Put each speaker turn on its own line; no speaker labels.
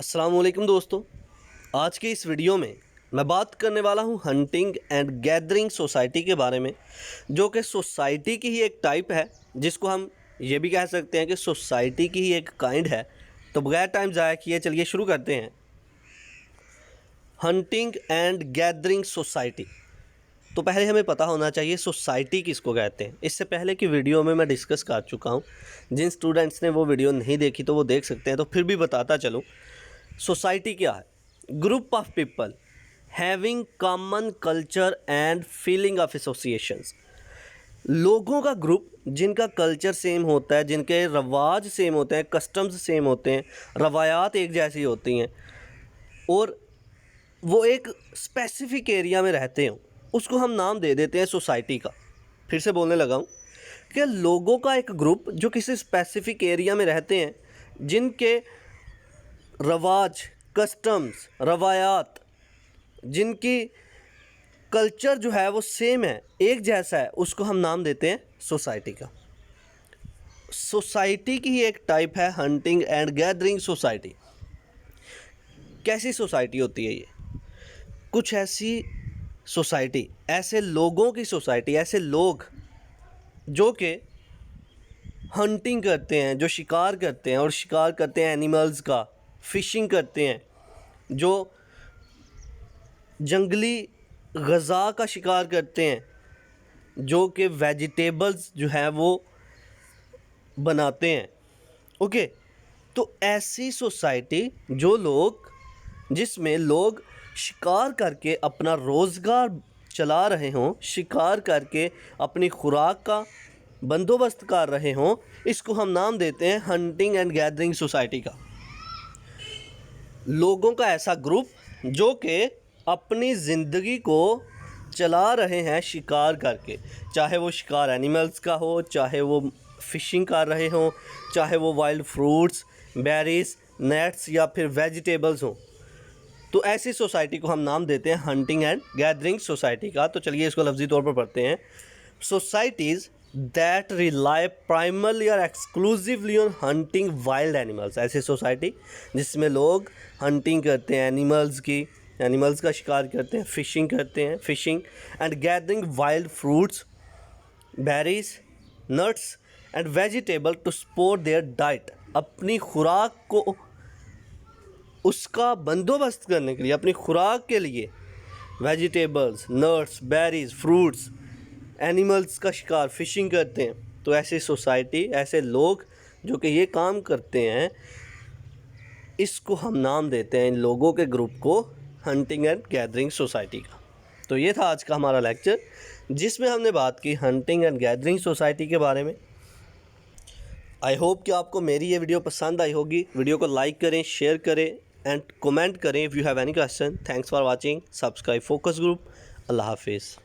अस्सलाम वालेकुम दोस्तों। आज के इस वीडियो में मैं बात करने वाला हूं हंटिंग एंड गैदरिंग सोसाइटी के बारे में, जो कि सोसाइटी की ही एक टाइप है, जिसको हम ये भी कह सकते हैं कि सोसाइटी की ही एक काइंड है। तो बगैर टाइम ज़ाया किए चलिए शुरू करते हैं। Hunting and gathering society. तो पहले हमें पता होना चाहिए सोसाइटी किसको कहते हैं। इससे पहले की वीडियो में मैं डिस्कस कर चुका हूँ। जिन स्टूडेंट्स ने वो वीडियो नहीं देखी तो वो देख सकते हैं। तो फिर भी बताता चलूँ, सोसाइटी क्या है? Group of people having common culture and feeling of associations. लोगों का ग्रुप जिनका कल्चर सेम होता है, जिनके रवाज सेम होते हैं, कस्टम्स सेम होते हैं, रवायात एक जैसी होती हैं और वो एक स्पेसिफिक एरिया में रहते हों, उसको हम नाम दे देते हैं सोसाइटी का। फिर से बोलने लगा हूँ कि लोगों का एक ग्रुप जो किसी स्पेसिफिक एरिया में रहते हैं, जिनके रवाज, कस्टम्स, रवायात, जिनकी कल्चर जो है वो सेम है, एक जैसा है, उसको हम नाम देते हैं सोसाइटी का। सोसाइटी की ही एक टाइप है हंटिंग एंड गैदरिंग सोसाइटी। कैसी सोसाइटी होती है ये? कुछ ऐसी सोसाइटी, ऐसे लोगों की सोसाइटी, ऐसे लोग जो कि हंटिंग करते हैं, जो शिकार करते हैं और शिकार करते हैं एनिमल्स का, फ़िशिंग करते हैं, जो जंगली ग़ज़ा का शिकार करते हैं, जो कि वेजिटेबल्स जो हैं वो बनाते हैं। ओके, तो ऐसी सोसाइटी जिसमें लोग शिकार करके अपना रोज़गार चला रहे हों, शिकार करके अपनी खुराक का बंदोबस्त कर रहे हों, इसको हम नाम देते हैं हंटिंग एंड गैदरिंग सोसाइटी का। लोगों का ऐसा ग्रुप जो कि अपनी ज़िंदगी को चला रहे हैं शिकार करके, चाहे वो शिकार एनिमल्स का हो, चाहे वो फ़िशिंग कर रहे हों, चाहे वो वाइल्ड फ्रूट्स, बेरीज, नट्स या फिर वेजिटेबल्स हों। तो ऐसी सोसाइटी को हम नाम देते हैं हंटिंग एंड गैदरिंग सोसाइटी का। तो चलिए इसको लफ्ज़ी तौर पर पढ़ते हैं। सोसाइटीज़ दैट रिलाई प्राइमरली और exclusively on hunting wild animals. ऐसी सोसाइटी जिसमें लोग हंटिंग करते हैं, एनिमल्स का शिकार करते हैं, फ़िशिंग करते हैं, fishing and gathering wild fruits, berries, nuts and vegetable to support their diet. अपनी खुराक को, उसका बंदोबस्त करने के लिए, अपनी खुराक के लिए vegetables, nuts, berries, fruits, animals का शिकार, फ़िशिंग करते हैं। तो ऐसी सोसाइटी, ऐसे लोग जो कि ये काम करते हैं, इसको हम नाम देते हैं, इन लोगों के ग्रुप को, हंटिंग एंड गैदरिंग सोसाइटी का। तो ये था आज का हमारा लेक्चर, जिसमें हमने बात की हंटिंग एंड गैदरिंग सोसाइटी के बारे में। आई होप कि आपको मेरी ये वीडियो पसंद आई होगी। वीडियो को लाइक करें, शेयर करें एंड कमेंट करें if you have any question. Thanks for watching. Subscribe Focus Group. अल्लाह हाफिज़।